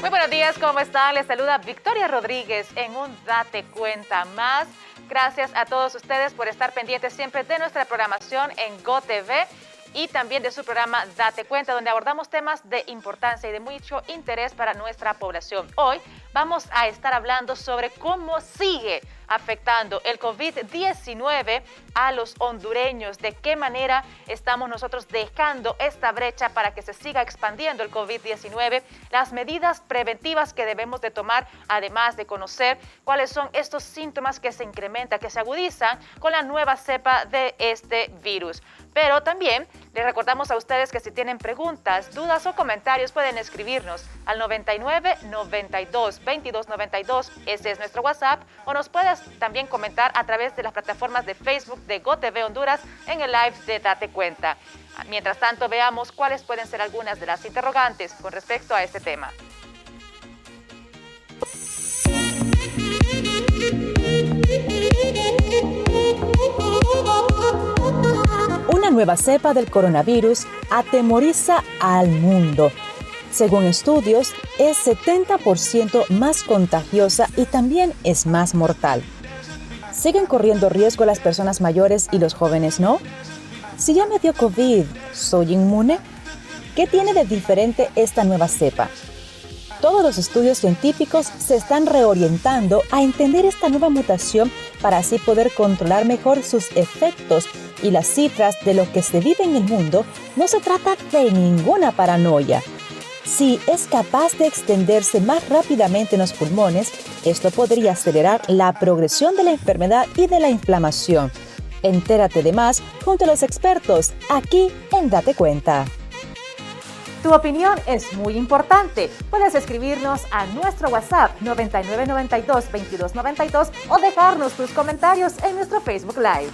Muy buenos días, ¿cómo están? Les saluda Victoria Rodríguez en un Date Cuenta más. Gracias a todos ustedes por estar pendientes siempre de nuestra programación en GoTV y también de su programa Date Cuenta, donde abordamos temas de importancia y de mucho interés para nuestra población. Hoy vamos a estar hablando sobre cómo sigue afectando el COVID-19 a los hondureños, de qué manera estamos nosotros dejando esta brecha para que se siga expandiendo el COVID-19, las medidas preventivas que debemos de tomar, además de conocer cuáles son estos síntomas que se incrementan, que se agudizan con la nueva cepa de este virus. Pero también les recordamos a ustedes que si tienen preguntas, dudas o comentarios pueden escribirnos al 99 92 22 92, ese es nuestro WhatsApp, o nos puedes también comentar a través de las plataformas de Facebook de GoTV Honduras en el live de Date Cuenta. Mientras tanto, veamos cuáles pueden ser algunas de las interrogantes con respecto a este tema. Una nueva cepa del coronavirus atemoriza al mundo. Según estudios, es 70% más contagiosa y también es más mortal. ¿Siguen corriendo riesgo las personas mayores y los jóvenes no? Si ya me dio COVID, ¿soy inmune? ¿Qué tiene de diferente esta nueva cepa? Todos los estudios científicos se están reorientando a entender esta nueva mutación para así poder controlar mejor sus efectos, y las cifras de lo que se vive en el mundo no se trata de ninguna paranoia. Si es capaz de extenderse más rápidamente en los pulmones, esto podría acelerar la progresión de la enfermedad y de la inflamación. Entérate de más junto a los expertos aquí en Date Cuenta. Tu opinión es muy importante. Puedes escribirnos a nuestro WhatsApp 99 92 22 92 o dejarnos tus comentarios en nuestro Facebook Live.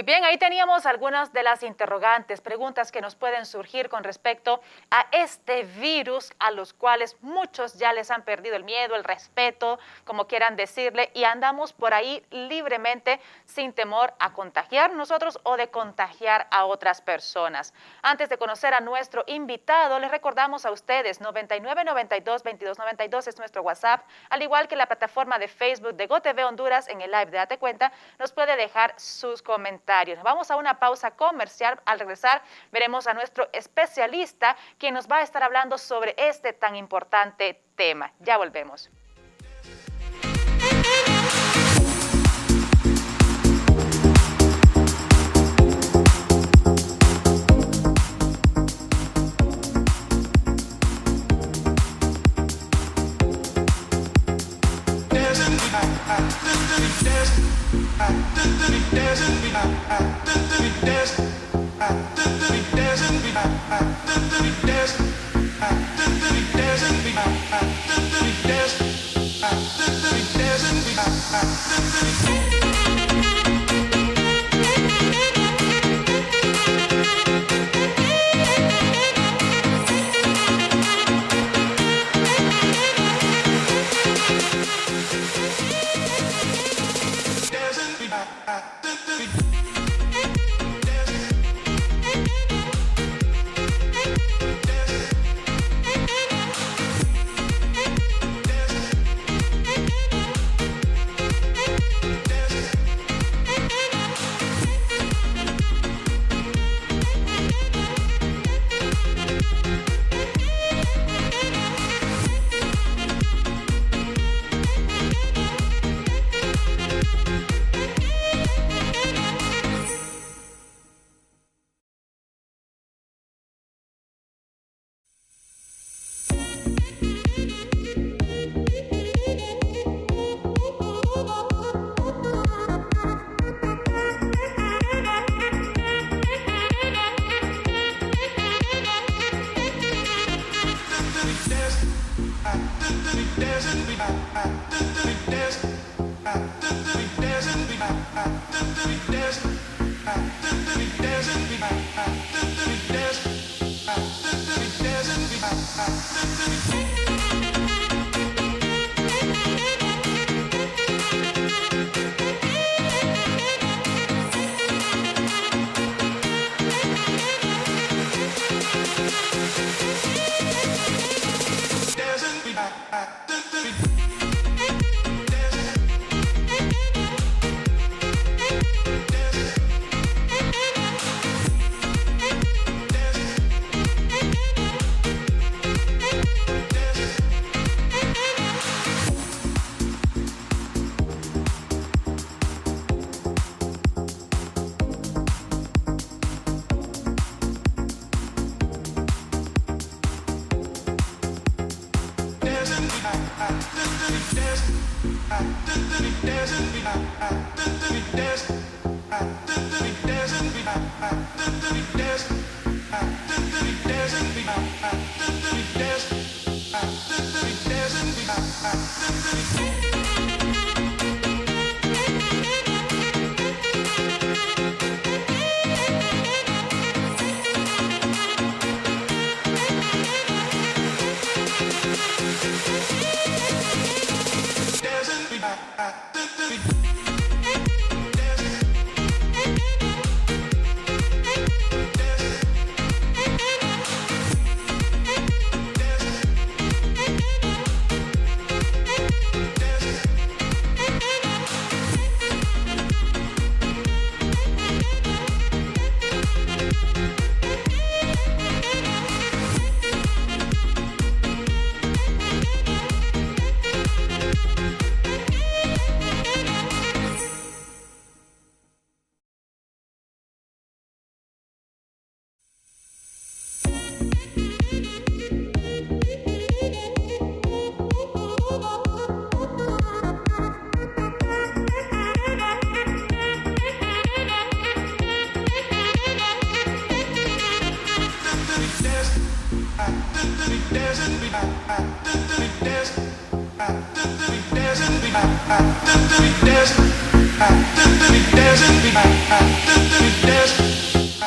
Muy bien, ahí teníamos algunas de las interrogantes, preguntas que nos pueden surgir con respecto a este virus, a los cuales muchos ya les han perdido el miedo, el respeto, como quieran decirle, y andamos por ahí libremente sin temor a contagiar nosotros o de contagiar a otras personas. Antes de conocer a nuestro invitado, les recordamos a ustedes 99 92 22 92 es nuestro WhatsApp, al igual que la plataforma de Facebook de GoTV Honduras en el live de Date Cuenta, nos puede dejar sus comentarios. Vamos a una pausa comercial. Al regresar veremos a nuestro especialista, quien nos va a estar hablando sobre este tan importante tema. Ya volvemos.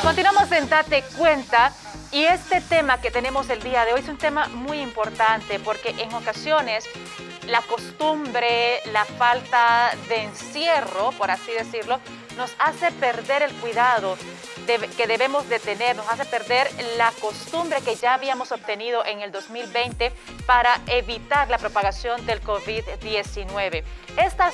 Continuamos en Date Cuenta y este tema que tenemos el día de hoy es un tema muy importante porque en ocasiones la costumbre, la falta de encierro, por así decirlo, nos hace perder el cuidado que debemos de tener, nos hace perder la costumbre que ya habíamos obtenido en el 2020 para evitar la propagación del COVID-19. Esta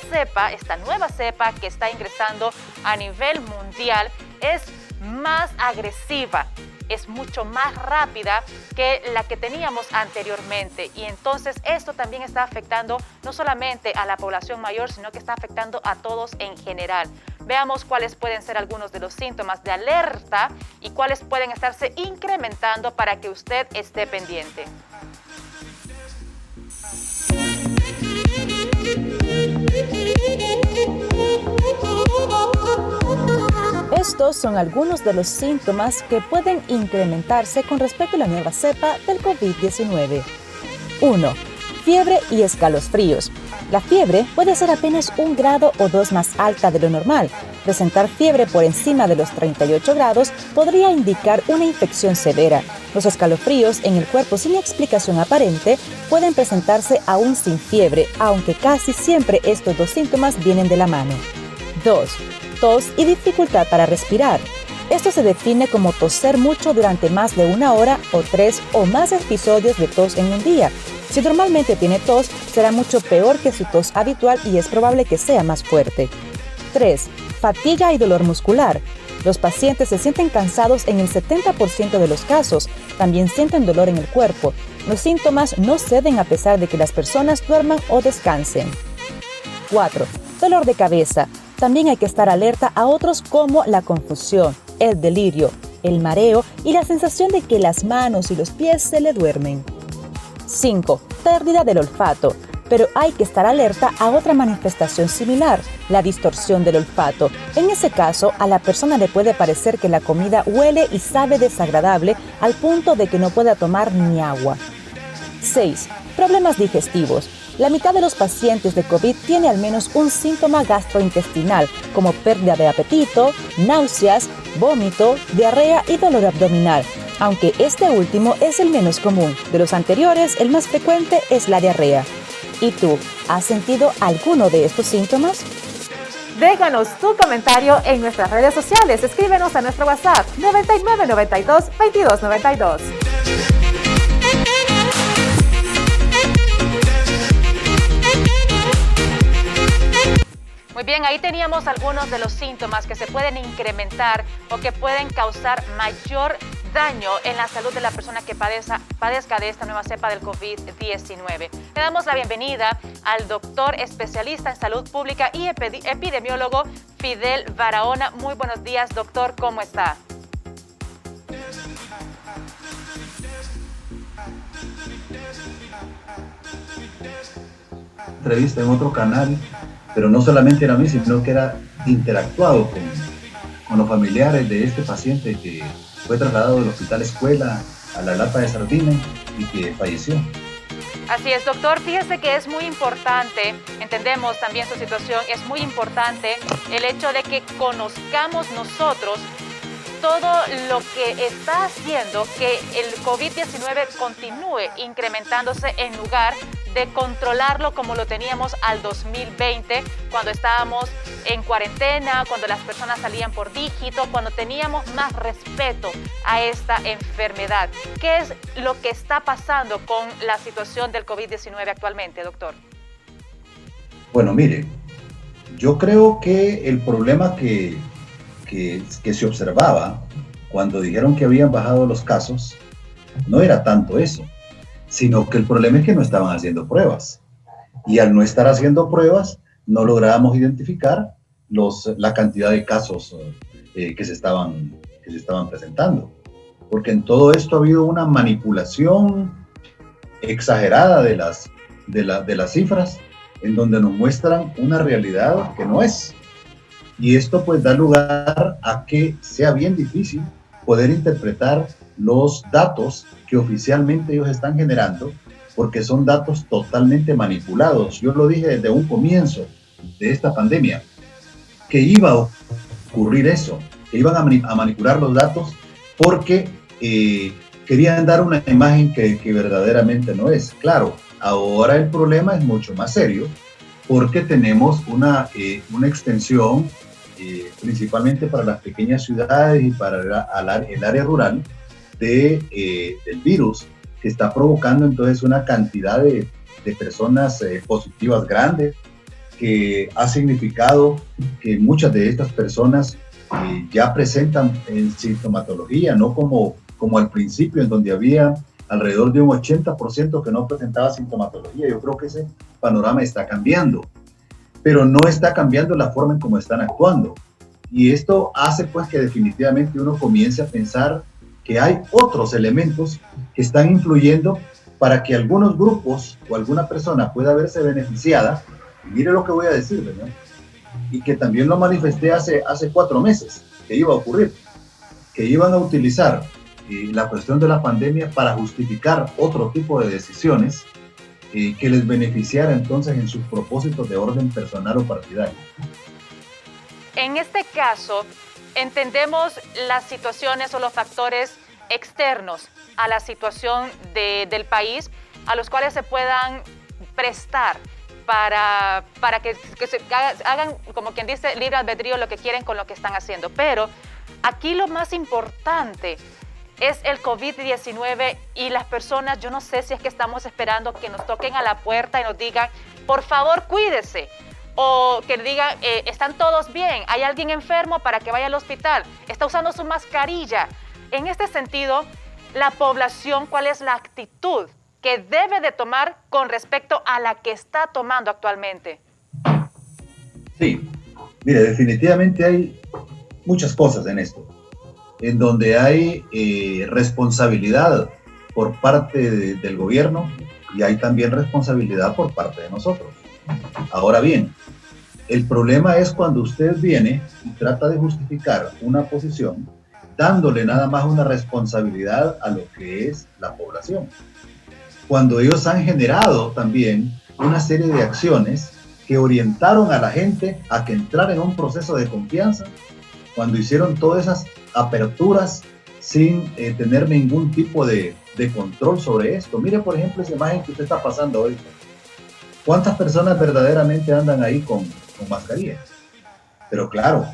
nueva cepa que está ingresando a nivel mundial es más agresiva, es mucho más rápida que la que teníamos anteriormente y entonces esto también está afectando no solamente a la población mayor, sino que está afectando a todos en general. Veamos cuáles pueden ser algunos de los síntomas de alerta y cuáles pueden estarse incrementando para que usted esté pendiente. Estos son algunos de los síntomas que pueden incrementarse con respecto a la nueva cepa del COVID-19. 1. Fiebre y escalofríos. La fiebre puede ser apenas 1 grado o 2 más alta de lo normal. Presentar fiebre por encima de los 38 grados podría indicar una infección severa. Los escalofríos en el cuerpo sin explicación aparente pueden presentarse aún sin fiebre, aunque casi siempre estos dos síntomas vienen de la mano. 2. Tos y dificultad para respirar. Esto se define como toser mucho durante más de 1 hora o 3 o más episodios de tos en un día. Si normalmente tiene tos, será mucho peor que su tos habitual y es probable que sea más fuerte. 3. Fatiga y dolor muscular. Los pacientes se sienten cansados en el 70% de los casos. También sienten dolor en el cuerpo. Los síntomas no ceden a pesar de que las personas duerman o descansen. 4. Dolor de cabeza. También hay que estar alerta a otros como la confusión, el delirio, el mareo y la sensación de que las manos y los pies se le duermen. 5. Pérdida del olfato. Pero hay que estar alerta a otra manifestación similar, la distorsión del olfato. En ese caso, a la persona le puede parecer que la comida huele y sabe desagradable al punto de que no pueda tomar ni agua. 6. Problemas digestivos. La mitad de los pacientes de COVID tiene al menos un síntoma gastrointestinal, como pérdida de apetito, náuseas, vómito, diarrea y dolor abdominal, aunque este último es el menos común. De los anteriores, el más frecuente es la diarrea. ¿Y tú, has sentido alguno de estos síntomas? Déjanos tu comentario en nuestras redes sociales. Escríbenos a nuestro WhatsApp 9992 2292. Muy bien, ahí teníamos algunos de los síntomas que se pueden incrementar o que pueden causar mayor daño en la salud de la persona que padezca de esta nueva cepa del COVID-19. Le damos la bienvenida al doctor especialista en salud pública y epidemiólogo Fidel Barahona. Muy buenos días, doctor, ¿cómo está? entrevista en otro canal, pero no solamente era a mí, sino que era interactuado con los familiares de este paciente que fue trasladado del hospital escuela a la lata de sardina y que falleció. Así es, doctor. Fíjese que es muy importante, entendemos también su situación, es muy importante el hecho de que conozcamos nosotros todo lo que está haciendo que el COVID-19 continúe incrementándose en lugar de controlarlo como lo teníamos al 2020, cuando estábamos en cuarentena, cuando las personas salían por dígito, cuando teníamos más respeto a esta enfermedad. ¿Qué es lo que está pasando con la situación del COVID-19 actualmente, doctor? Bueno, mire, yo creo que el problema que se observaba cuando dijeron que habían bajado los casos no era tanto eso, sino que el problema es que no estaban haciendo pruebas. Y al no estar haciendo pruebas, no lográbamos identificar la cantidad de casos que se estaban presentando. Porque en todo esto ha habido una manipulación exagerada de las cifras, en donde nos muestran una realidad que no es. Y esto pues da lugar a que sea bien difícil poder interpretar los datos que oficialmente ellos están generando, porque son datos totalmente manipulados. Yo lo dije desde un comienzo de esta pandemia, que iba a ocurrir eso, que iban a manipular los datos porque querían dar una imagen que verdaderamente no es. Claro, ahora el problema es mucho más serio, porque tenemos una extensión principalmente para las pequeñas ciudades y para el área rural del virus, que está provocando entonces una cantidad de personas positivas grandes, que ha significado que muchas de estas personas ya presentan sintomatología, no como al principio, en donde había alrededor de un 80% que no presentaba sintomatología. Yo creo que ese panorama está cambiando, pero no está cambiando la forma en cómo están actuando. Y esto hace pues que definitivamente uno comience a pensar que hay otros elementos que están influyendo para que algunos grupos o alguna persona pueda verse beneficiada. Y mire lo que voy a decir, ¿verdad? Y que también lo manifesté hace 4 meses, que iba a ocurrir, que iban a utilizar la cuestión de la pandemia para justificar otro tipo de decisiones que les beneficiara entonces en sus propósitos de orden personal o partidario. En este caso, entendemos las situaciones o los factores externos a la situación del país, a los cuales se puedan prestar para que se hagan, como quien dice, libre albedrío lo que quieren con lo que están haciendo. Pero aquí lo más importante es el COVID-19 y las personas. Yo no sé si es que estamos esperando que nos toquen a la puerta y nos digan, por favor, cuídese. O que digan, están todos bien, hay alguien enfermo para que vaya al hospital, está usando su mascarilla. En este sentido, la población, ¿cuál es la actitud que debe de tomar con respecto a la que está tomando actualmente? Sí, mire, definitivamente hay muchas cosas en esto, en donde hay responsabilidad por parte del gobierno y hay también responsabilidad por parte de nosotros. Ahora bien, el problema es cuando usted viene y trata de justificar una posición dándole nada más una responsabilidad a lo que es la población. Cuando ellos han generado también una serie de acciones que orientaron a la gente a que entrara en un proceso de confianza, cuando hicieron todas esas aperturas sin tener ningún tipo de control sobre esto. Mire, por ejemplo, esa imagen que usted está pasando hoy. ¿Cuántas personas verdaderamente andan ahí con mascarilla? Pero claro,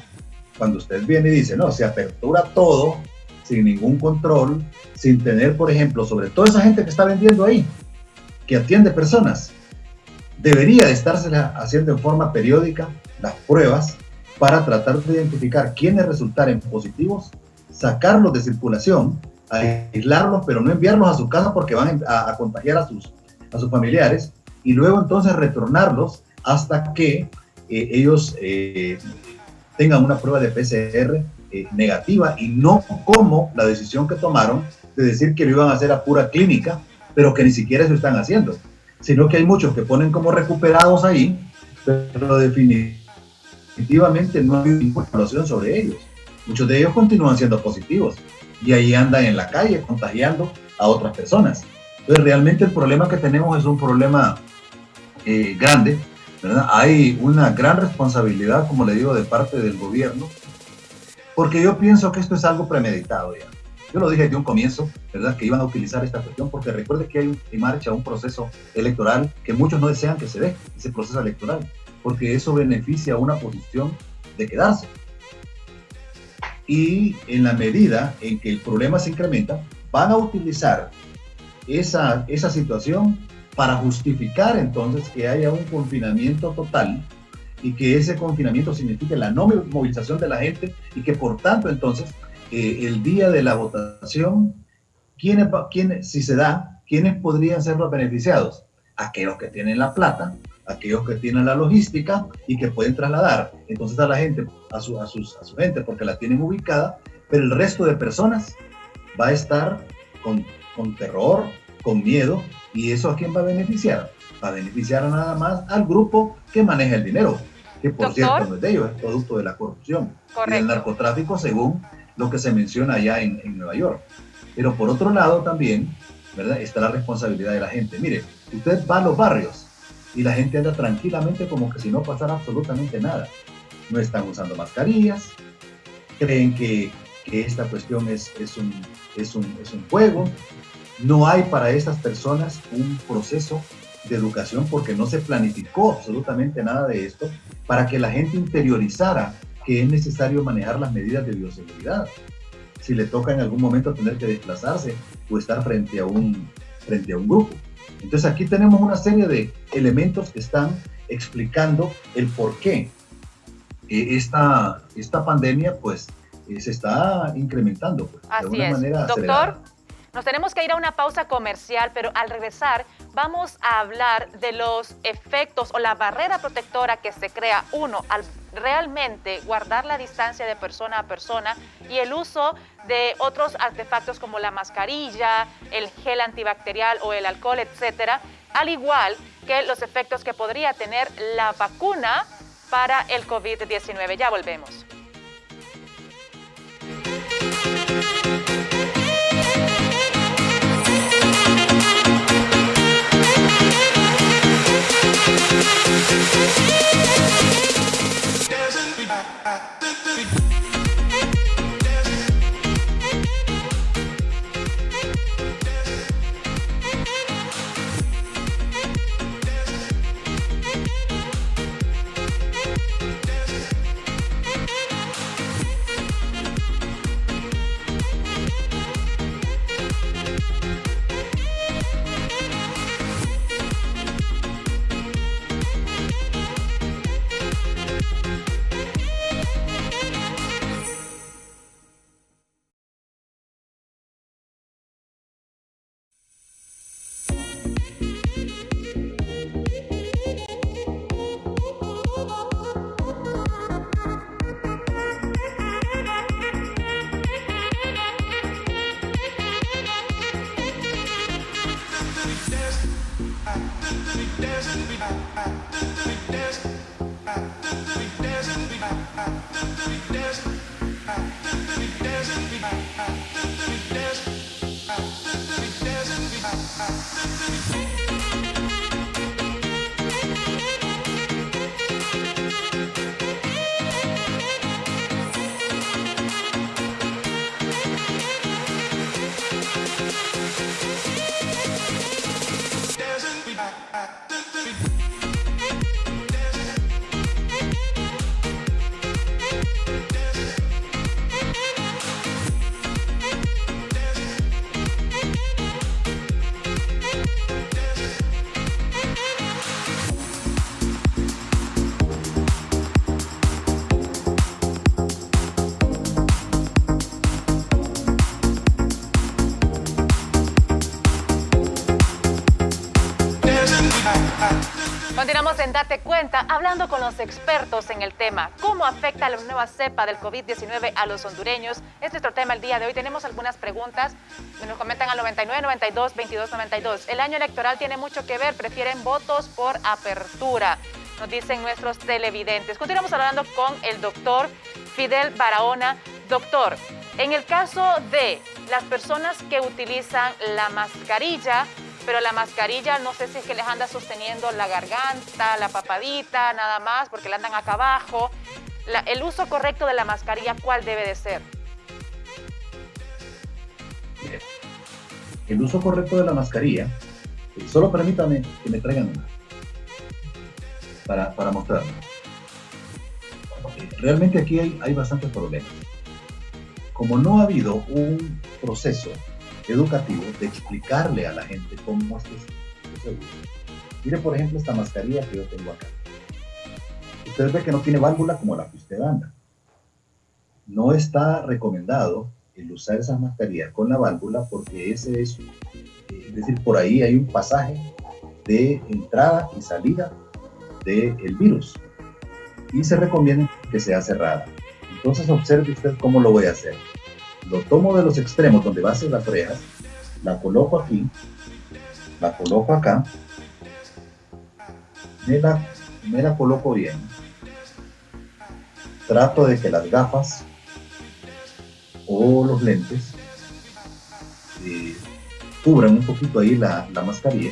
cuando usted viene y dice, no, se apertura todo sin ningún control, sin tener, por ejemplo, sobre toda esa gente que está vendiendo ahí, que atiende personas, debería de estarse haciendo en forma periódica las pruebas para tratar de identificar quiénes resultaren positivos, sacarlos de circulación, aislarlos, pero no enviarlos a su casa porque van a contagiar a sus familiares, y luego entonces retornarlos hasta que ellos tengan una prueba de PCR negativa, y no como la decisión que tomaron de decir que lo iban a hacer a pura clínica, pero que ni siquiera eso están haciendo. sino que hay muchos que ponen como recuperados ahí, pero definitivamente no hay ninguna evaluación sobre ellos. Muchos de ellos continúan siendo positivos y ahí andan en la calle contagiando a otras personas. Entonces realmente el problema que tenemos es un problema grande, ¿verdad? Hay una gran responsabilidad, como le digo, de parte del gobierno, porque yo pienso que esto es algo premeditado ya. Yo lo dije desde un comienzo, ¿verdad? Que iban a utilizar esta cuestión, porque recuerde que hay en marcha un proceso electoral que muchos no desean que se dé, ese proceso electoral, porque eso beneficia a una posición de quedarse. Y en la medida en que el problema se incrementa, van a utilizar esa situación para justificar entonces que haya un confinamiento total y que ese confinamiento signifique la no movilización de la gente y que por tanto entonces el día de la votación, si se da, ¿quiénes podrían ser los beneficiados? Aquellos que tienen la plata, aquellos que tienen la logística y que pueden trasladar entonces a la gente, a su gente porque la tienen ubicada, pero el resto de personas va a estar con terror, con miedo, y eso ¿a quién va a beneficiar? Va a beneficiar nada más al grupo que maneja el dinero, que por cierto no es de ellos, es producto de la corrupción y del narcotráfico según lo que se menciona allá en Nueva York. Pero por otro lado también, ¿verdad?, está la responsabilidad de la gente. Mire, usted va a los barrios y la gente anda tranquilamente como que si no pasara absolutamente nada. No están usando mascarillas, creen que esta cuestión es un juego. No hay para estas personas un proceso de educación porque no se planificó absolutamente nada de esto para que la gente interiorizara que es necesario manejar las medidas de bioseguridad. Si le toca en algún momento tener que desplazarse o estar frente a un grupo. Entonces aquí tenemos una serie de elementos que están explicando el por qué esta pandemia pues se está incrementando pues, de una manera acelerada. Doctor, nos tenemos que ir a una pausa comercial, pero al regresar vamos a hablar de los efectos o la barrera protectora que se crea, uno, al realmente guardar la distancia de persona a persona y el uso de otros artefactos como la mascarilla, el gel antibacterial o el alcohol, etcétera, al igual que los efectos que podría tener la vacuna para el COVID-19. Ya volvemos. Continuamos en Date Cuenta, hablando con los expertos en el tema. ¿Cómo afecta la nueva cepa del COVID-19 a los hondureños? Es nuestro tema el día de hoy. Tenemos algunas preguntas. Nos comentan al 99 92 22 92. El año electoral tiene mucho que ver. Prefieren votos por apertura, nos dicen nuestros televidentes. Continuamos hablando con el doctor Fidel Barahona. Doctor, en el caso de las personas que utilizan la mascarilla, pero la mascarilla no sé si es que les anda sosteniendo la garganta, la papadita, nada más, porque la andan acá abajo. El uso correcto de la mascarilla, ¿cuál debe de ser? El uso correcto de la mascarilla, solo permítame que me traigan una para mostrarlo. Realmente aquí hay bastantes problemas. Como no ha habido un proceso educativo de explicarle a la gente cómo es que se usa. Mire, por ejemplo, esta mascarilla que yo tengo acá. Usted ve que no tiene válvula como la que usted anda. No está recomendado el usar esas mascarillas con la válvula porque ese es decir, por ahí hay un pasaje de entrada y salida del virus y se recomienda que sea cerrada. Entonces observe usted cómo lo voy a hacer. Lo tomo de los extremos donde va a ser las orejas, la coloco aquí, la coloco acá, me la coloco bien. Trato de que las gafas o los lentes cubran un poquito ahí la mascarilla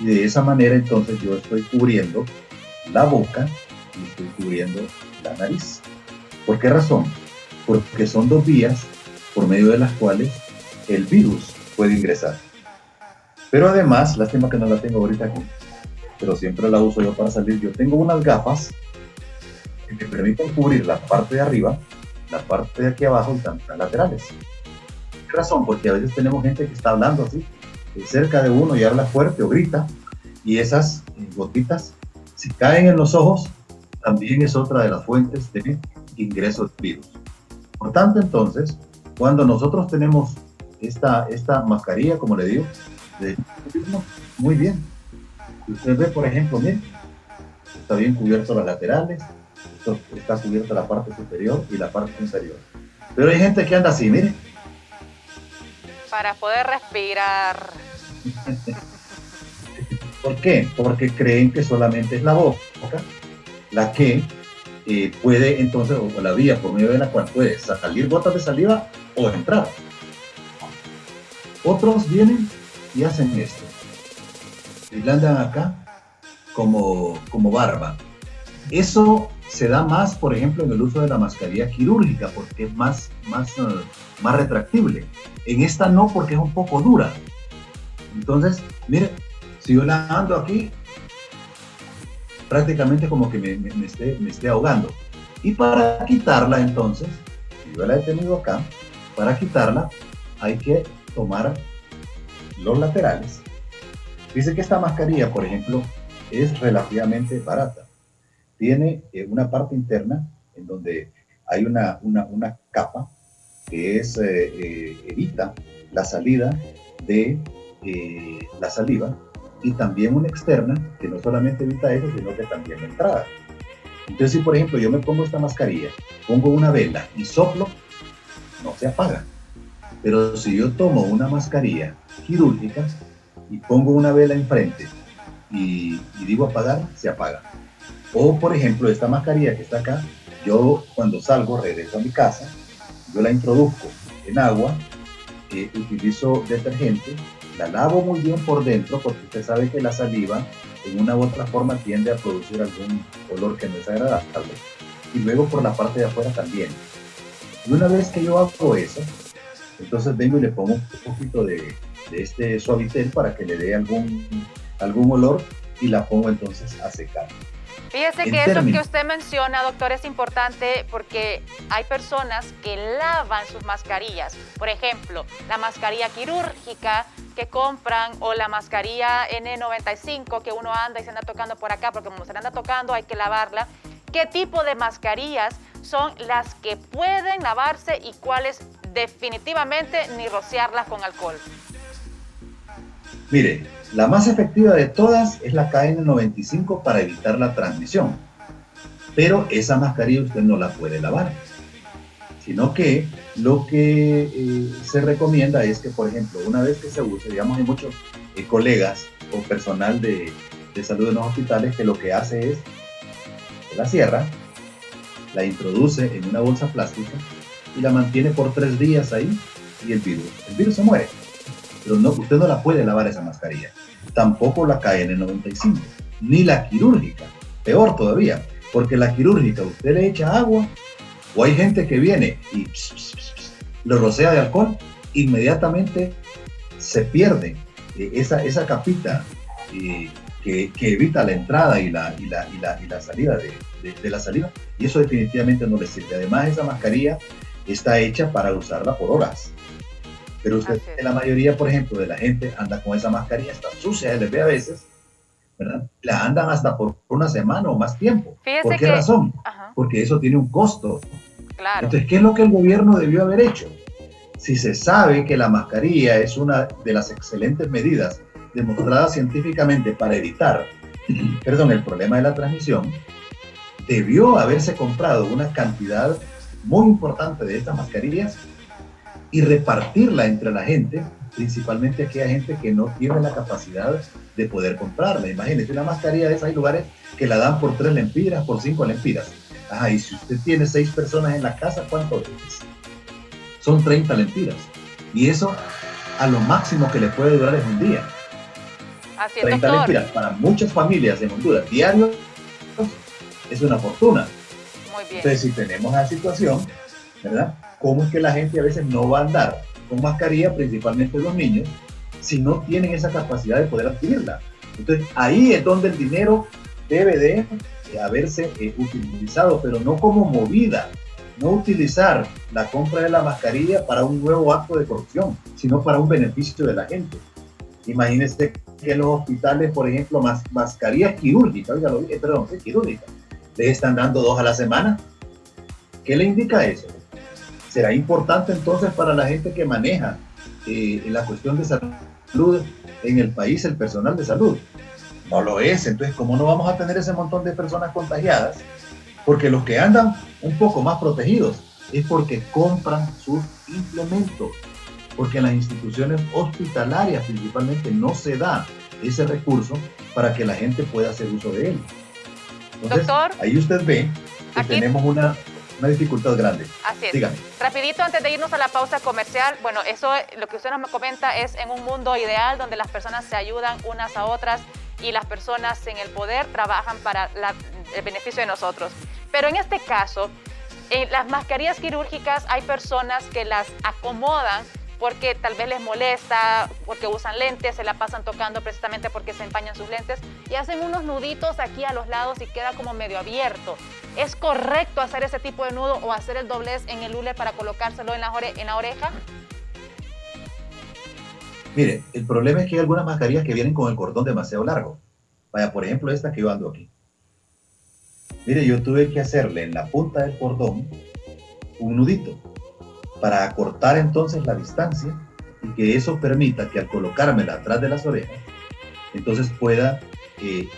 y de esa manera entonces yo estoy cubriendo la boca y estoy cubriendo la nariz. ¿Por qué razón? Porque son dos vías por medio de las cuales el virus puede ingresar. Pero además, lástima que no la tengo ahorita aquí, pero siempre la uso yo para salir. Yo tengo unas gafas que me permiten cubrir la parte de arriba, la parte de aquí abajo y también las laterales. ¿Qué razón? Porque a veces tenemos gente que está hablando así, cerca de uno y habla fuerte o grita, y esas gotitas, si caen en los ojos, también es otra de las fuentes de ingreso del virus. Por tanto, entonces, cuando nosotros tenemos esta mascarilla, como le digo, muy bien. Usted ve, por ejemplo, miren, está bien cubierto las laterales, está cubierta la parte superior y la parte inferior. Pero hay gente que anda así, mire. Para poder respirar. ¿Por qué? Porque creen que solamente es la boca la que puede entonces, o la vía por medio de la cual puede salir gotas de saliva o entrar. Otros vienen y hacen esto. Y la andan acá como barba. Eso se da más, por ejemplo, en el uso de la mascarilla quirúrgica, porque es más retractible. En esta no, porque es un poco dura. Entonces, mire, si yo la ando aquí, prácticamente como que me esté ahogando. Y para quitarla, entonces, si yo la he tenido acá, para quitarla hay que tomar los laterales. Dice que esta mascarilla, por ejemplo, es relativamente barata. Tiene una parte interna en donde hay una capa que evita la salida de la saliva, y también una externa que no solamente evita eso, sino que también la entrada. Entonces, si por ejemplo yo me pongo esta mascarilla, pongo una vela y soplo, no se apaga. Pero si yo tomo una mascarilla quirúrgica y pongo una vela enfrente y digo apagar, se apaga. O por ejemplo esta mascarilla que está acá, yo cuando salgo, regreso a mi casa, yo la introduzco en agua, utilizo detergente, la lavo muy bien por dentro, porque usted sabe que la saliva en una u otra forma tiende a producir algún olor que no es agradable, y luego por la parte de afuera también. Y una vez que yo hago eso, entonces vengo y le pongo un poquito de este suavitel para que le dé algún olor, y la pongo entonces a secar. Fíjese que eso que usted menciona, doctor, es importante porque hay personas que lavan sus mascarillas. Por ejemplo, la mascarilla quirúrgica que compran o la mascarilla N95 que uno anda y se anda tocando por acá, porque como se anda tocando hay que lavarla. ¿Qué tipo de mascarillas son las que pueden lavarse y cuáles definitivamente ni rociarlas con alcohol? Mire, la más efectiva de todas es la KN95 para evitar la transmisión, pero esa mascarilla usted no la puede lavar, sino que lo que se recomienda es que, por ejemplo, una vez que se use, digamos, hay muchos colegas o personal de salud en los hospitales que lo que hace es que la cierra, la introduce en una bolsa plástica y la mantiene por 3 días ahí y el virus se muere. Pero no, usted no la puede lavar esa mascarilla, tampoco la KN95, ni la quirúrgica, peor todavía, porque la quirúrgica usted le echa agua, o hay gente que viene y lo rocea de alcohol, inmediatamente se pierde esa capita que evita la entrada y la salida de la saliva, y eso definitivamente no le sirve. Además, esa mascarilla está hecha para usarla por horas. Pero usted, la mayoría, por ejemplo, de la gente anda con esa mascarilla, está sucia, se les ve a veces, ¿verdad? La andan hasta por una semana o más tiempo. Fíjese ¿Por qué razón? Ajá. Porque eso tiene un costo. Claro. Entonces, ¿qué es lo que el gobierno debió haber hecho? Si se sabe que la mascarilla es una de las excelentes medidas demostradas científicamente para evitar, el problema de la transmisión, debió haberse comprado una cantidad muy importante de estas mascarillas y repartirla entre la gente, principalmente aquella gente que no tiene la capacidad de poder comprarla. Imagínese, una mascarilla de esas, hay lugares que la dan por 3 lempiras, por 5 lempiras. Y si usted tiene 6 personas en la casa, ¿cuánto es? Son 30 lempiras. Y eso, a lo máximo que le puede durar es un día. Así es, 30 lempiras para muchas familias en Honduras diario es una fortuna. Muy bien. Entonces, si tenemos la situación, ¿verdad? ¿Cómo es que la gente a veces no va a andar con mascarilla, principalmente los niños, si no tienen esa capacidad de poder adquirirla? Entonces, ahí es donde el dinero debe de haberse utilizado, pero no como movida, no utilizar la compra de la mascarilla para un nuevo acto de corrupción, sino para un beneficio de la gente. Imagínense que en los hospitales, por ejemplo, mascarillas quirúrgicas, quirúrgicas, les están dando 2 a la semana. ¿Qué le indica eso? ¿Será importante entonces para la gente que maneja la cuestión de salud en el país, el personal de salud? No lo es. Entonces, ¿cómo no vamos a tener ese montón de personas contagiadas? Porque los que andan un poco más protegidos es porque compran sus implementos, porque en las instituciones hospitalarias principalmente no se da ese recurso para que la gente pueda hacer uso de él. Entonces, doctor, ahí usted ve que aquí tenemos una dificultad grande. Así es. Dígame. Rapidito, antes de irnos a la pausa comercial, bueno, eso, lo que usted nos comenta es en un mundo ideal donde las personas se ayudan unas a otras y las personas en el poder trabajan para el beneficio de nosotros. Pero en este caso, en las mascarillas quirúrgicas hay personas que las acomodan porque tal vez les molesta, porque usan lentes, se la pasan tocando precisamente porque se empañan sus lentes y hacen unos nuditos aquí a los lados y queda como medio abierto. ¿Es correcto hacer ese tipo de nudo o hacer el doblez en el hule para colocárselo en la oreja? Mire, el problema es que hay algunas mascarillas que vienen con el cordón demasiado largo. Vaya, por ejemplo, esta que yo ando aquí. Mire, yo tuve que hacerle en la punta del cordón un nudito para acortar entonces la distancia y que eso permita que al colocármela atrás de las orejas, entonces pueda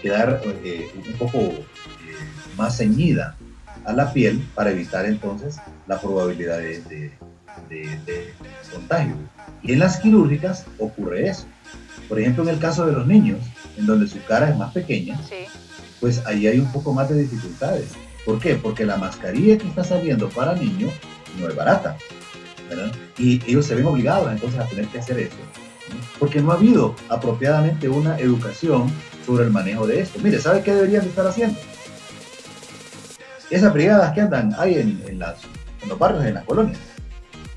quedar un poco más ceñida a la piel para evitar entonces la probabilidad de contagio. Y en las quirúrgicas ocurre eso. Por ejemplo, en el caso de los niños, en donde su cara es más pequeña, sí, pues ahí hay un poco más de dificultades. ¿Por qué? Porque la mascarilla que está saliendo para niños no es barata, ¿verdad? Y ellos se ven obligados entonces a tener que hacer eso, ¿no? Porque no ha habido apropiadamente una educación sobre el manejo de esto. Mire, ¿sabe qué deberían de estar haciendo? Esas brigadas que andan ahí en los barrios, en las colonias,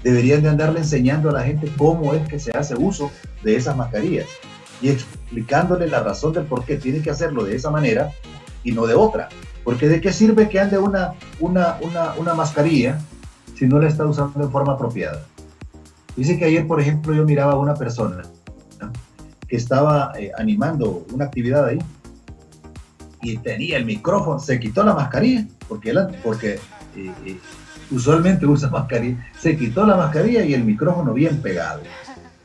deberían de andarle enseñando a la gente cómo es que se hace uso de esas mascarillas y explicándole la razón del por qué tiene que hacerlo de esa manera y no de otra. Porque ¿de qué sirve que ande una mascarilla si no la está usando en forma apropiada? Dice que ayer, por ejemplo, yo miraba a una persona, ¿no?, que estaba animando una actividad ahí y tenía el micrófono, se quitó la mascarilla porque usualmente usa mascarilla, se quitó la mascarilla y el micrófono bien pegado.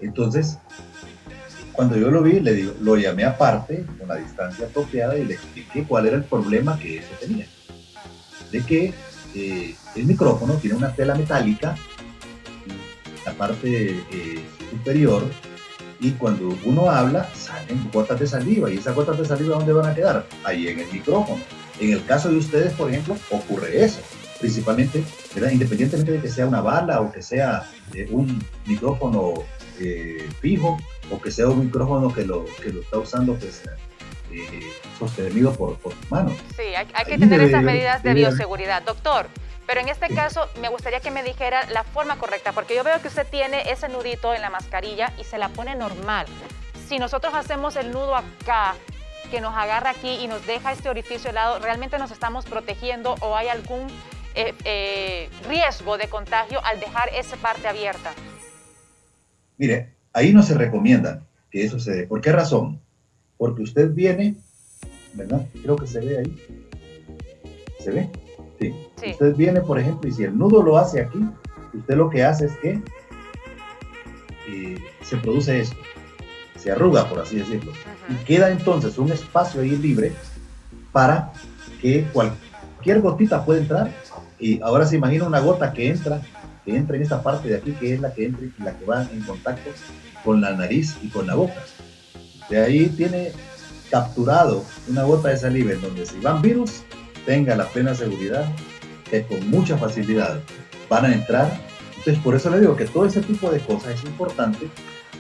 Entonces, Cuando yo lo vi, le digo, lo llamé aparte, con la distancia apropiada, y le expliqué cuál era el problema que eso tenía. De que el micrófono tiene una tela metálica, la parte superior, y cuando uno habla, salen gotas de saliva, y esas gotas de saliva, ¿dónde van a quedar? Ahí en el micrófono. En el caso de ustedes, por ejemplo, ocurre eso, principalmente, ¿verdad? Independientemente de que sea una bala o que sea un micrófono fijo, o que sea un micrófono que lo está usando pues, sostenido por manos. Sí, hay que tener esas medidas de bioseguridad. Doctor, pero en este caso me gustaría que me dijera la forma correcta, porque yo veo que usted tiene ese nudito en la mascarilla y se la pone normal. Si nosotros hacemos el nudo acá, que nos agarra aquí y nos deja este orificio helado, ¿realmente nos estamos protegiendo o hay algún riesgo de contagio al dejar esa parte abierta? Mire, ahí no se recomienda que eso se dé. ¿Por qué razón? Porque usted viene, ¿verdad? Creo que se ve ahí. ¿Se ve? Sí. Sí. Usted viene, por ejemplo, y si el nudo lo hace aquí, usted lo que hace es que se produce esto. Se arruga, por así decirlo. Y queda entonces un espacio ahí libre para que cualquier gotita pueda entrar. Y ahora se imagina una gota que entra en esta parte de aquí, que es la que entra y la que va en contacto con la nariz y con la boca. De ahí tiene capturado una gota de saliva en donde si van virus, tenga la plena seguridad que con mucha facilidad van a entrar. Entonces, por eso le digo que todo ese tipo de cosas es importante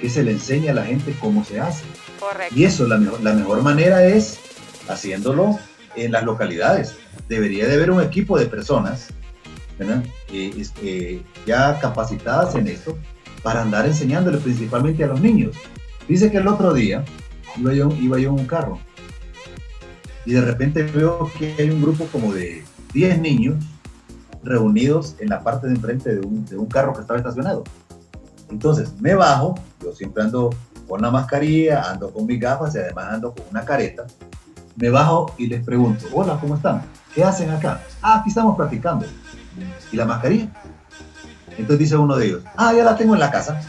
que se le enseñe a la gente cómo se hace. Correcto. Y eso, la mejor manera es haciéndolo en las localidades. Debería de haber un equipo de personas, ¿verdad? Ya capacitadas en esto para andar enseñándole principalmente a los niños. Dice que el otro día iba yo en un carro y de repente veo que hay un grupo como de 10 niños reunidos en la parte de enfrente de un carro que estaba estacionado. Entonces me bajo, yo siempre ando con la mascarilla, ando con mis gafas y además ando con una careta. Me bajo y les pregunto, hola, ¿cómo están? ¿Qué hacen acá? Aquí estamos practicando. ¿Y la mascarilla? Entonces dice uno de ellos, ya la tengo en la casa.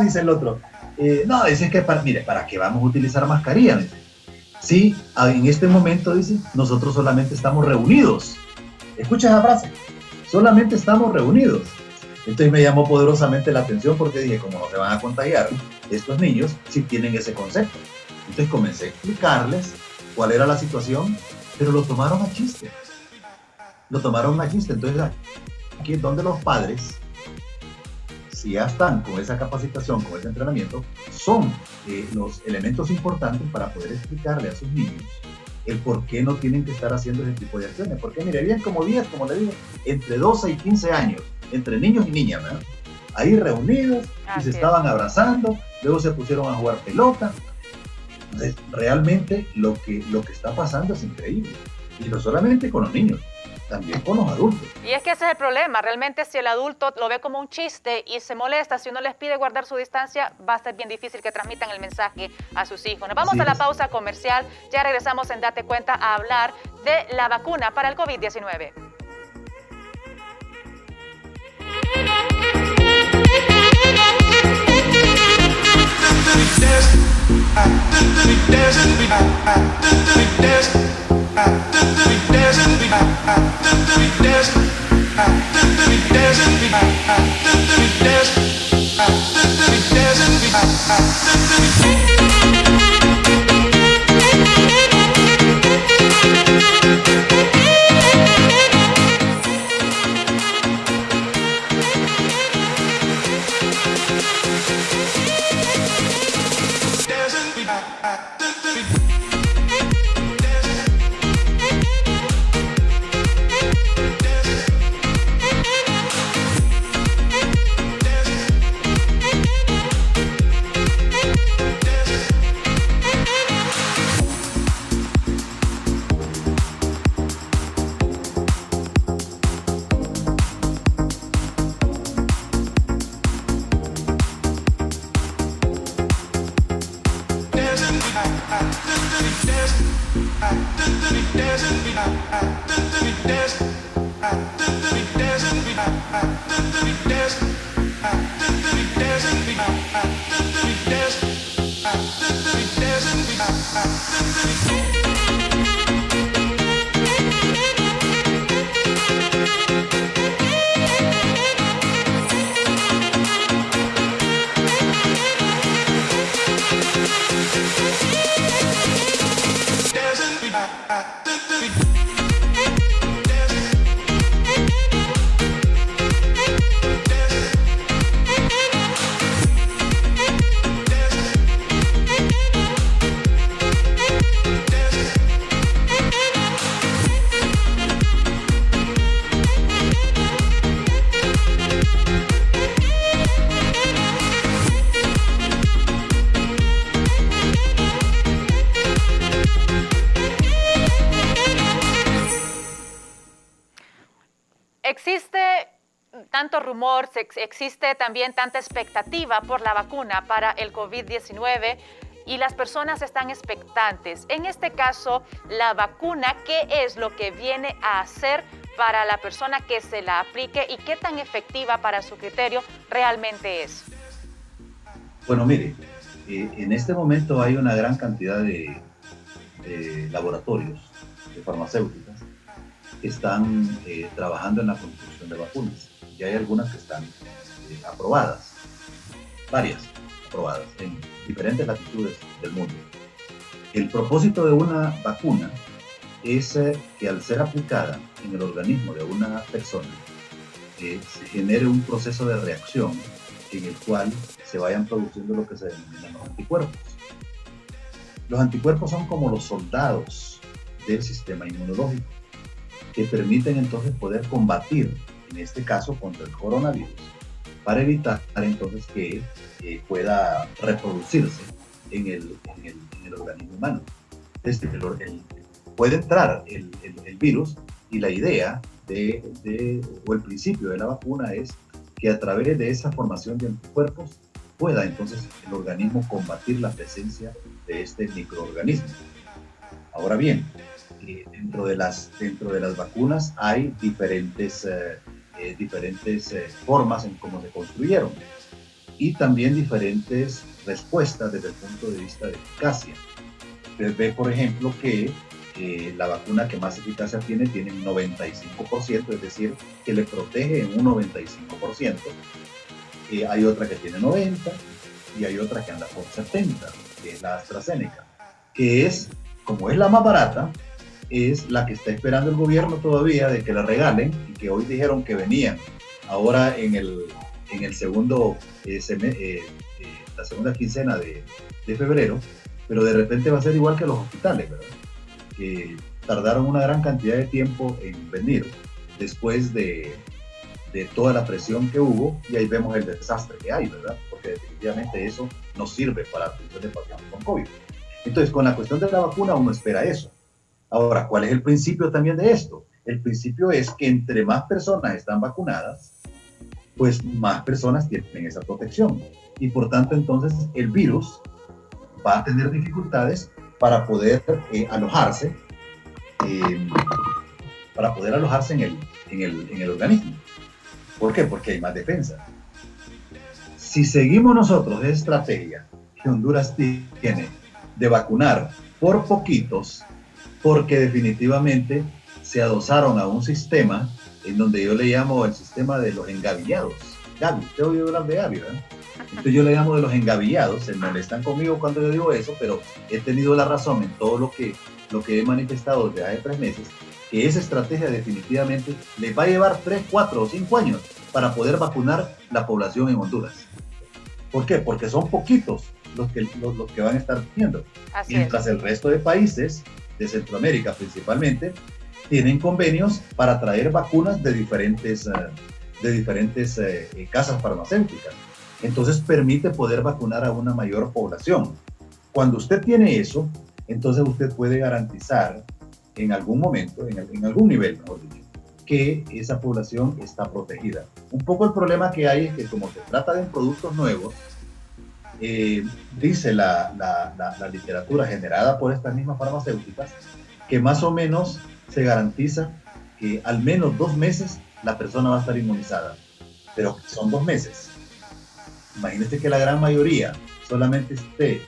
Dice el otro, no, dice que mire, ¿para qué vamos a utilizar mascarilla? Dice, sí, en este momento, dice, nosotros solamente estamos reunidos. Escucha esa frase, solamente estamos reunidos. Entonces me llamó poderosamente la atención porque dije, ¿cómo no se van a contagiar estos niños si tienen ese concepto? Entonces comencé a explicarles cuál era la situación, pero lo tomaron a chiste. Entonces aquí es donde los padres, si ya están con esa capacitación, con ese entrenamiento, son los elementos importantes para poder explicarle a sus niños el por qué no tienen que estar haciendo ese tipo de acciones. Porque mire, bien como 10, como le digo, entre 12 y 15 años, entre niños y niñas, ¿verdad? Ahí reunidos y se estaban abrazando, luego se pusieron a jugar pelota. Entonces, realmente lo que está pasando es increíble. Y no solamente con los niños, también con los adultos. Y es que ese es el problema. Realmente si el adulto lo ve como un chiste y se molesta, si uno les pide guardar su distancia, va a ser bien difícil que transmitan el mensaje a sus hijos. Nos vamos a la pausa comercial. Ya regresamos en Date Cuenta a hablar de la vacuna para el COVID-19. Dancing Existe tanto rumor, existe también tanta expectativa por la vacuna para el COVID-19 y las personas están expectantes. En este caso, la vacuna, ¿qué es lo que viene a hacer para la persona que se la aplique y qué tan efectiva para su criterio realmente es? Bueno, mire, en este momento hay una gran cantidad de laboratorios, de farmacéuticas, que están trabajando en la construcción de vacunas. Y hay algunas que están aprobadas, varias aprobadas en diferentes latitudes del mundo. El propósito de una vacuna es que al ser aplicada en el organismo de una persona, se genere un proceso de reacción en el cual se vayan produciendo lo que se denominan los anticuerpos. Los anticuerpos son como los soldados del sistema inmunológico, que permiten entonces poder combatir, en este caso contra el coronavirus, para evitar entonces que pueda reproducirse en el organismo humano. Puede entrar el virus y la idea o el principio de la vacuna es que a través de esa formación de anticuerpos pueda entonces el organismo combatir la presencia de este microorganismo. Ahora bien, dentro de las vacunas hay diferentes formas en cómo se construyeron y también diferentes respuestas desde el punto de vista de eficacia. Usted ve, por ejemplo, que la vacuna que más eficacia tiene un 95%, es decir, que le protege en un 95%. Hay otra que tiene 90% y hay otra que anda por 70%, que es la AstraZeneca, que es, como es la más barata, es la que está esperando el gobierno todavía de que la regalen y que hoy dijeron que venían ahora en el segundo la segunda quincena de febrero, pero de repente va a ser igual que los hospitales, ¿verdad? Que tardaron una gran cantidad de tiempo en venir después de toda la presión que hubo, y ahí vemos el desastre que hay, ¿verdad? Porque definitivamente eso no sirve para la atención de pacientes con COVID. Entonces, con la cuestión de la vacuna uno espera eso. Ahora, ¿cuál es el principio también de esto? El principio es que entre más personas están vacunadas, pues más personas tienen esa protección. Y por tanto, entonces, el virus va a tener dificultades para poder alojarse en el organismo. ¿Por qué? Porque hay más defensa. Si seguimos nosotros esa estrategia que Honduras tiene de vacunar por poquitos, porque definitivamente se adosaron a un sistema en donde yo le llamo el sistema de los engavillados. Gaby, usted ha oído hablar de Gaby, ¿verdad? Entonces yo le llamo de los engavillados. Se molestan conmigo cuando yo digo eso, pero he tenido la razón en todo lo que he manifestado desde hace 3 meses, que esa estrategia definitivamente les va a llevar 3, 4 o 5 años para poder vacunar la población en Honduras. ¿Por qué? Porque son poquitos los que van a estar teniendo. Mientras el resto de países de Centroamérica principalmente tienen convenios para traer vacunas de diferentes casas farmacéuticas. Entonces permite poder vacunar a una mayor población. Cuando usted tiene eso, entonces usted puede garantizar en algún momento, en algún nivel, mejor dicho, que esa población está protegida. Un poco el problema que hay es que como se trata de productos nuevos, dice la literatura generada por estas mismas farmacéuticas que más o menos se garantiza que al menos 2 meses la persona va a estar inmunizada, pero son 2 meses. Imagínese que la gran mayoría solamente esté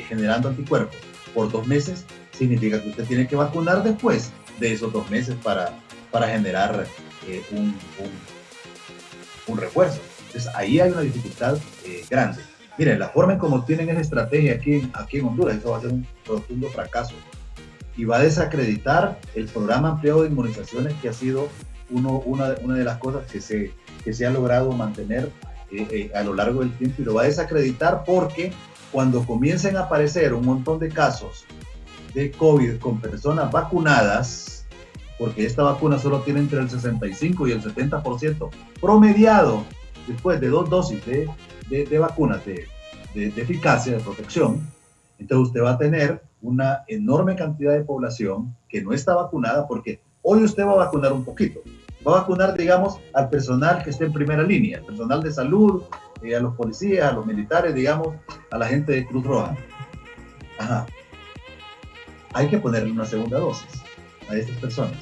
generando anticuerpos por 2 meses, significa que usted tiene que vacunar después de esos 2 meses para generar un refuerzo. Entonces ahí hay una dificultad grande. Miren, la forma en cómo tienen esa estrategia aquí en Honduras, eso va a ser un rotundo fracaso y va a desacreditar el programa ampliado de inmunizaciones, que ha sido una de las cosas que se ha logrado mantener a lo largo del tiempo, y lo va a desacreditar porque cuando comiencen a aparecer un montón de casos de COVID con personas vacunadas, porque esta vacuna solo tiene entre el 65 y el 70% promediado después de 2 dosis de vacunas de eficacia, de protección, entonces usted va a tener una enorme cantidad de población que no está vacunada, porque hoy usted va a vacunar un poquito. Va a vacunar, digamos, al personal que esté en primera línea, al personal de salud, a los policías, a los militares, digamos, a la gente de Cruz Roja. Ajá. Hay que ponerle una segunda dosis a estas personas.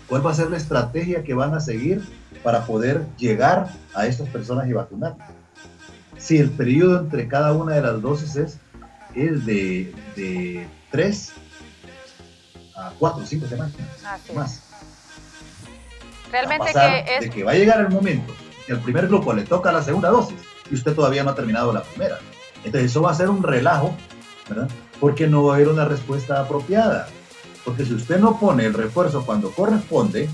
¿Cuál va a ser la estrategia que van a seguir para poder llegar a estas personas y vacunar? Si el periodo entre cada una de las dosis es de 3 a 4 o 5 semanas. Más. Realmente de que va a llegar el momento que al primer grupo le toca la segunda dosis y usted todavía no ha terminado la primera. Entonces eso va a ser un relajo, ¿verdad? Porque no va a haber una respuesta apropiada. Porque si usted no pone el refuerzo cuando corresponde,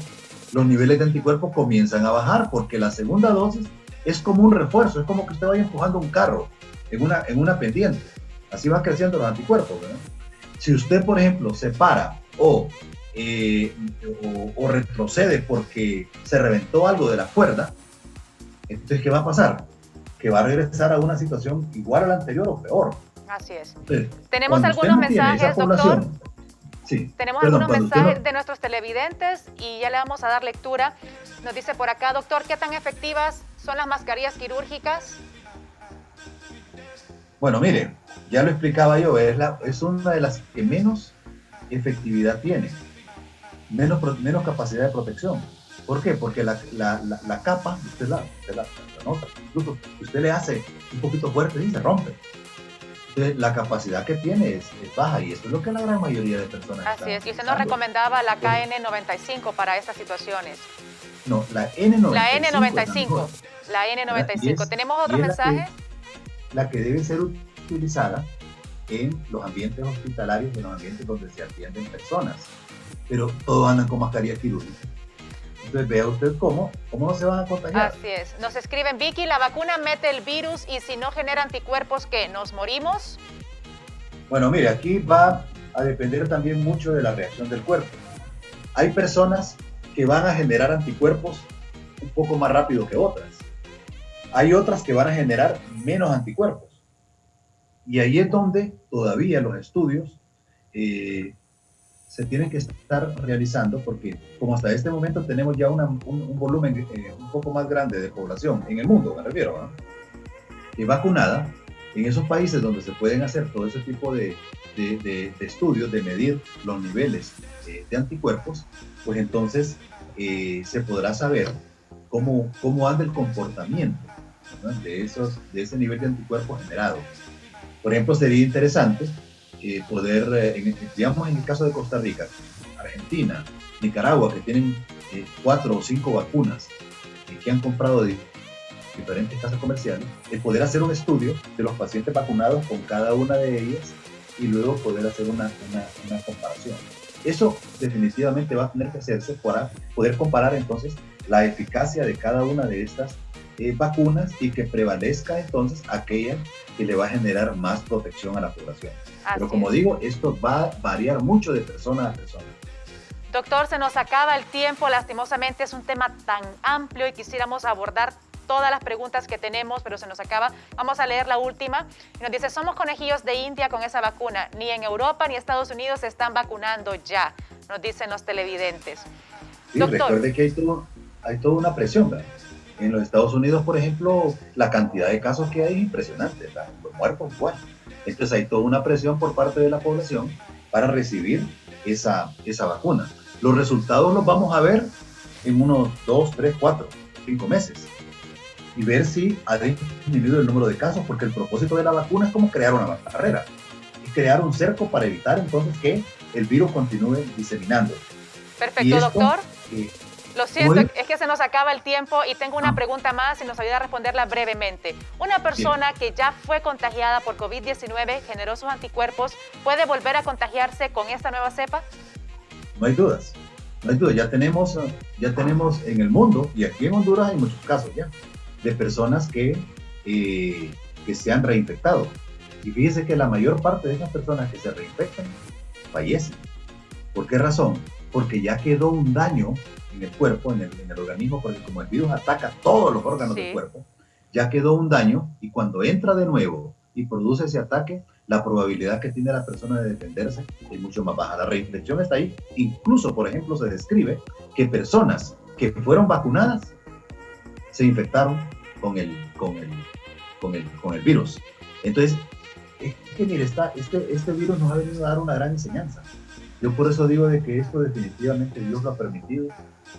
los niveles de anticuerpos comienzan a bajar, porque la segunda dosis es como un refuerzo, es como que usted vaya empujando un carro en una pendiente. Así van creciendo los anticuerpos, ¿verdad? Si usted, por ejemplo, se para o retrocede porque se reventó algo de la cuerda, entonces, ¿qué va a pasar? Que va a regresar a una situación igual a la anterior o peor. Así es. Entonces, tenemos algunos mensajes, doctor. Sí. Tenemos algunos mensajes de nuestros televidentes y ya le vamos a dar lectura. Nos dice por acá, doctor, ¿qué tan efectivas son las mascarillas quirúrgicas? Bueno, mire, ya lo explicaba yo, es una de las que menos efectividad tiene, menos capacidad de protección. ¿Por qué? Porque la capa, usted la nota, incluso usted le hace un poquito fuerte y se rompe. Entonces, la capacidad que tiene es baja, y eso es lo que la gran mayoría de personas Así es, y usted nos recomendaba la KN95 para estas situaciones. No, la N95. La N95. La N95. ¿Tenemos otro mensaje? La que debe ser utilizada en los ambientes hospitalarios, en los ambientes donde se atienden personas. Pero todos andan con mascarillas quirúrgicas. Entonces vea usted cómo no se van a contagiar. Así es. Nos escriben, Vicky, la vacuna mete el virus y si no genera anticuerpos, ¿qué? ¿Nos morimos? Bueno, mire, aquí va a depender también mucho de la reacción del cuerpo. Hay personas que van a generar anticuerpos un poco más rápido que otras. Hay otras que van a generar menos anticuerpos. Y ahí es donde todavía los estudios se tienen que estar realizando, porque como hasta este momento tenemos ya un volumen un poco más grande de población en el mundo, me refiero, ¿no? Vacunada, en esos países donde se pueden hacer todo ese tipo de estudios, de medir los niveles de anticuerpos, pues entonces se podrá saber cómo anda el comportamiento, ¿no?, de ese nivel de anticuerpos generado. Por ejemplo, sería interesante poder, digamos en el caso de Costa Rica, Argentina, Nicaragua, que tienen 4 o 5 vacunas que han comprado de diferentes casas comerciales, poder hacer un estudio de los pacientes vacunados con cada una de ellas y luego poder hacer una comparación. Eso definitivamente va a tener que hacerse para poder comparar entonces la eficacia de cada una de estas vacunas y que prevalezca entonces aquella que le va a generar más protección a la población. Pero como digo, esto va a variar mucho de persona a persona. Doctor, se nos acaba el tiempo, lastimosamente es un tema tan amplio y quisiéramos abordar todas las preguntas que tenemos, pero se nos acaba. Vamos a leer la última. Y nos dice, somos conejillos de India con esa vacuna. Ni en Europa ni Estados Unidos se están vacunando ya, nos dicen los televidentes. Sí, doctor, recuerde que hay toda una presión, ¿verdad? En los Estados Unidos, por ejemplo, la cantidad de casos que hay es impresionante, ¿verdad? Los muertos igual. Entonces hay toda una presión por parte de la población para recibir esa vacuna. Los resultados los vamos a ver en unos 2, 3, 4, 5 meses y ver si ha disminuido el número de casos, porque el propósito de la vacuna es como crear una barrera. Y crear un cerco para evitar entonces que el virus continúe diseminando. Perfecto, doctor. Lo siento, Muy... es que se nos acaba el tiempo y tengo una pregunta más y nos ayuda a responderla brevemente. ¿Una persona que ya fue contagiada por COVID-19, generó sus anticuerpos, puede volver a contagiarse con esta nueva cepa? No hay dudas, no hay dudas. Ya tenemos en el mundo, y aquí en Honduras hay muchos casos ya, de personas que se han reinfectado. Y fíjese que la mayor parte de esas personas que se reinfectan fallecen. ¿Por qué razón? Porque ya quedó un daño en el cuerpo, en el organismo, porque como el virus ataca todos los órganos del cuerpo, ya quedó un daño, y cuando entra de nuevo y produce ese ataque, la probabilidad que tiene la persona de defenderse es mucho más baja. La reinfección está ahí. Incluso, por ejemplo, se describe que personas que fueron vacunadas se infectaron con el virus. Entonces, es que mire, este virus nos ha venido a dar una gran enseñanza. Yo por eso digo de que esto definitivamente Dios lo ha permitido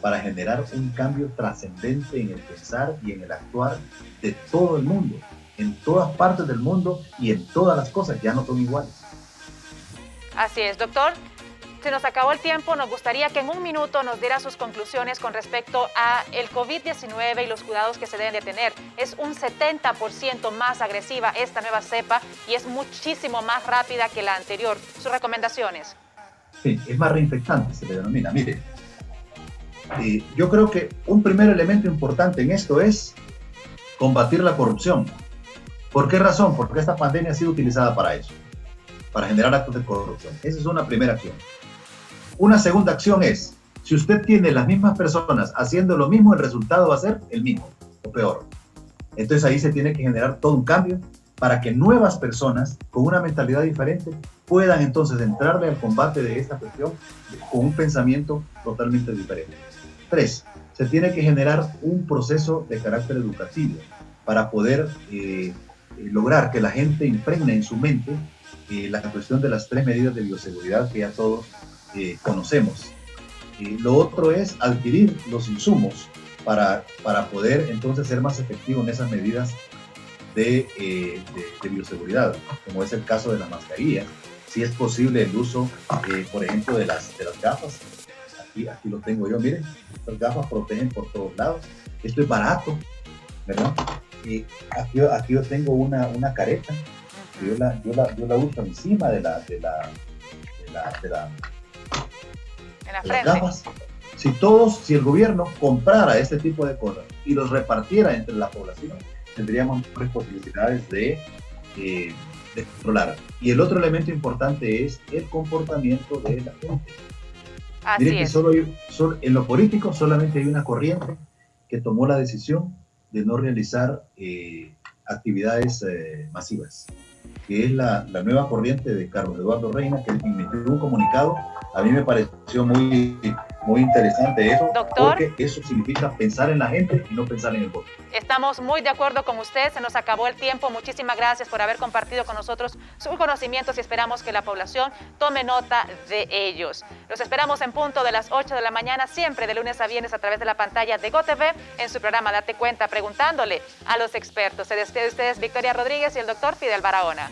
para generar un cambio trascendente en el pensar y en el actuar de todo el mundo, en todas partes del mundo, y en todas las cosas ya no son iguales. Así es, doctor. Se nos acabó el tiempo, nos gustaría que en un minuto nos diera sus conclusiones con respecto a el COVID-19 y los cuidados que se deben de tener. Es un 70% más agresiva esta nueva cepa y es muchísimo más rápida que la anterior. ¿Sus recomendaciones? Sí, es más reinfectante, se le denomina. Mire, yo creo que un primer elemento importante en esto es combatir la corrupción. ¿Por qué razón? Porque esta pandemia ha sido utilizada para eso, para generar actos de corrupción. Esa es una primera acción. Una segunda acción es, si usted tiene las mismas personas haciendo lo mismo, el resultado va a ser el mismo o peor. Entonces ahí se tiene que generar todo un cambio para que nuevas personas con una mentalidad diferente puedan entonces entrarle al combate de esta cuestión con un pensamiento totalmente diferente. 3. Se tiene que generar un proceso de carácter educativo para poder lograr que la gente impregne en su mente la cuestión de las 3 medidas de bioseguridad que ya todos conocemos. Lo otro es adquirir los insumos para poder entonces ser más efectivo en esas medidas de bioseguridad, como es el caso de las mascarillas. Si es posible el uso, por ejemplo, de las gafas. Aquí lo tengo yo, miren, estas gafas protegen por todos lados. Esto es barato, ¿verdad? Y aquí yo tengo una careta, yo la uso encima de las gafas. Si el gobierno comprara este tipo de cosas y los repartiera entre la población, tendríamos mejores posibilidades de controlar. Y el otro elemento importante es el comportamiento de la gente. Miren que en lo político solamente hay una corriente que tomó la decisión de no realizar actividades masivas, que es la nueva corriente de Carlos Eduardo Reina, que emitió un comunicado. A mí me pareció muy interesante eso, doctor, porque eso significa pensar en la gente y no pensar en el voto. Estamos muy de acuerdo con usted, se nos acabó el tiempo. Muchísimas gracias por haber compartido con nosotros sus conocimientos y esperamos que la población tome nota de ellos. Los esperamos en punto de las 8 de la mañana, siempre de lunes a viernes a través de la pantalla de GoTV, en su programa Date Cuenta, preguntándole a los expertos. Se despide de ustedes Victoria Rodríguez y el doctor Fidel Barahona.